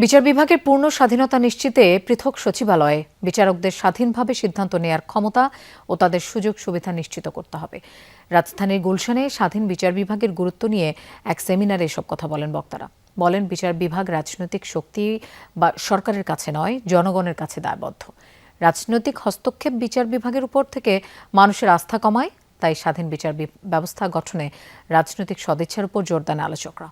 বিচার বিভাগের পূর্ণ স্বাধীনতা নিশ্চিতে পৃথক সচিবালয়ে বিচারকদের স্বাধীনভাবে সিদ্ধান্ত নেয়ার ক্ষমতা ও তাদের সুযোগ সুবিধা নিশ্চিত করতে হবে। রাজধানীর গুলশানে স্বাধীন বিচার বিভাগের গুরুত্ব নিয়ে এক সেমিনারে এসব কথা বলেন বক্তারা। বলেন, বিচার বিভাগ রাজনৈতিক শক্তি বা সরকারের কাছে নয়, জনগণের কাছে দায়বদ্ধ। রাজনৈতিক হস্তক্ষেপ বিচার বিভাগের উপর থেকে মানুষের আস্থা কমায়, তাই স্বাধীন বিচার ব্যবস্থা গঠনে রাজনৈতিক সদিচ্ছার উপর জোর দেন আলোচকরা।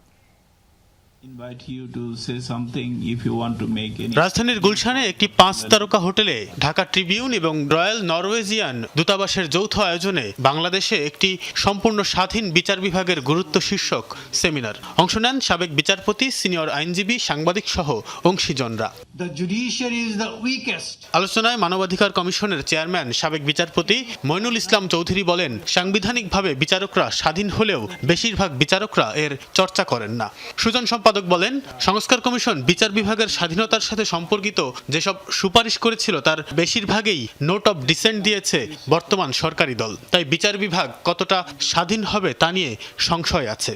রাজধানীর গুলশানে একটি 5 তারকা হোটেলে ঢাকা ট্রিবিউন এবং রয়্যাল নরওয়েজিয়ান দূতাবাসের যৌথ আয়োজনে বাংলাদেশে একটি সম্পূর্ণ স্বাধীন বিচার বিভাগের গুরুত্ব শীর্ষক সেমিনার। অংশ নেন সাবেক বিচারপতি, সিনিয়র আইনজীবী, সাংবাদিক সহ অংশীজনরা। আলোচনায় মানবাধিকার কমিশনের চেয়ারম্যান সাবেক বিচারপতি মইনুল ইসলাম চৌধুরী বলেন, সাংবিধানিকভাবে বিচারকরা স্বাধীন হলেও বেশিরভাগ বিচারকরা এর চর্চা করেন না। সুজন সম্পাদক বলেন, সংস্কার কমিশন বিচার বিভাগের স্বাধীনতার সাথে সম্পর্কিত যেসব সুপারিশ করেছিল তার বেশিরভাগই নোট অব ডিসেন্ট দিয়েছে বর্তমান সরকারি দল। তাই বিচার বিভাগ কতটা স্বাধীন হবে তা নিয়ে সংশয় আছে।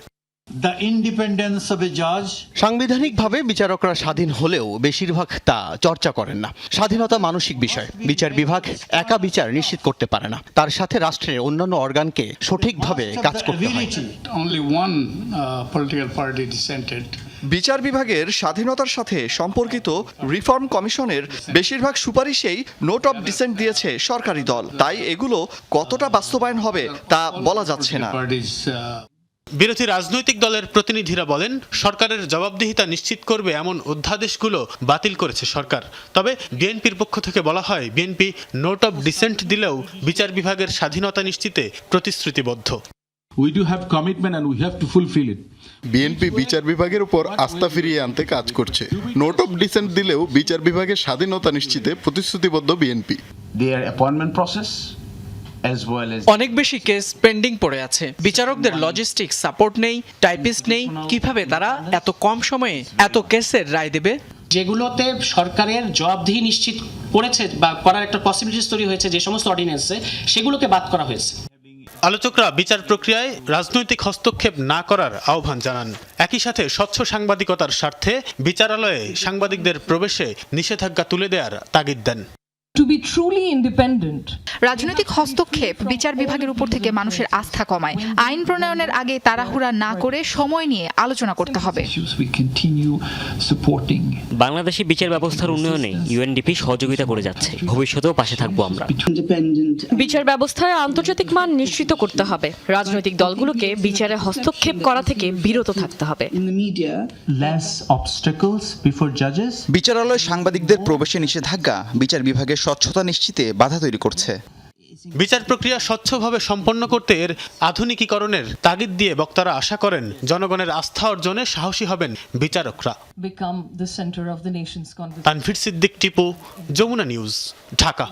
সাংবিধানিকভাবে বিচারকরা স্বাধীন হলেও বেশিরভাগ তা চর্চা করেন না। স্বাধীনতা মানসিক বিষয়। বিচার বিভাগ একা বিচার নিশ্চিত করতে পারে না, তার সাথে রাষ্ট্রের অন্যান্য অর্গানকে সঠিকভাবে কাজ করতে হয়। বিচার বিভাগের স্বাধীনতার সাথে সম্পর্কিত রিফর্ম কমিশনের বেশিরভাগ সুপারিশেই নোট অব ডিসেন্ট দিয়েছে সরকারি দল, তাই এগুলো কতটা বাস্তবায়ন হবে তা বলা যাচ্ছে না। বিরোধী রাজনৈতিক দলের প্রতিনিধিরা বলেন, সরকারের জবাবদিহিতা নিশ্চিত করবে এমন অধ্যাদেশগুলো বাতিল করেছে সরকার। তবে বিএনপির পক্ষ থেকে বলা হয়, বিএনপি নোট অব ডিসেন্ট দিলেও বিচার বিভাগের স্বাধীনতা নিশ্চিতে প্রতিশ্রুতিবদ্ধ। বিএনপি বিচার বিভাগের উপর আস্থা ফিরিয়ে আনতে কাজ করছে। নোট অফ ডিসেন্ট দিলেও বিচার বিভাগের স্বাধীনতা নিশ্চিতে প্রতিশ্রুতিবদ্ধ বিএনপি। অনেক বেশি কেস পেন্ডিং পড়ে আছে। বিচারকদের লজিস্টিক সাপোর্ট নেই, টাইপিস্ট নেই। কিভাবে তারা এত কম সময়ে এত কেসের রায় দেবে? যেগুলোতে সরকারের জবাবদিহি নিশ্চিত করেছে বা করার একটা পসিবিলিটিস তৈরি হয়েছে, যে সমস্ত অর্ডিন্যান্সে সেগুলোকে বাদ করা হয়েছে। আলোচকরা বিচার প্রক্রিয়ায় রাজনৈতিক হস্তক্ষেপ না করার আহ্বান জানান। একই সাথে স্বচ্ছ সাংবাদিকতার স্বার্থে বিচারালয়ে সাংবাদিকদের প্রবেশে নিষেধাজ্ঞা তুলে দেওয়ার তাগিদ দেন। রাজনৈতিক হস্তক্ষেপ বিচার বিভাগের উপর থেকে মানুষের আস্থা কমায়। আইন প্রণয়নের আগে তাড়াহুড়া না করে সময় নিয়ে আলোচনা করতে হবে। বাংলাদেশি বিচার ব্যবস্থার উন্নয়নে ইউএনডিপি সহযোগিতা করে যাচ্ছে, ভবিষ্যতেও পাশে থাকবো আমরা। বিচার ব্যবস্থায় আন্তর্জাতিক মান নিশ্চিত করতে হবে। রাজনৈতিক দলগুলোকে বিচারে হস্তক্ষেপ করা থেকে বিরত থাকতে হবে। বিচারালয়ে সাংবাদিকদের প্রবেশে নিষেধাজ্ঞা বিচার বিভাগের স্বচ্ছতা নিশ্চিতে বাধা তৈরি করছে। বিচার প্রক্রিয়া স্বচ্ছভাবে সম্পন্ন করতে এর আধুনিকীকরণের তাগিদ দিয়ে বক্তারা আশা করেন, জনগণের আস্থা অর্জনে সাহসী হবেন বিচারকরা। তানভীর সিদ্দিক, টিপু, যমুনা নিউজ, ঢাকা।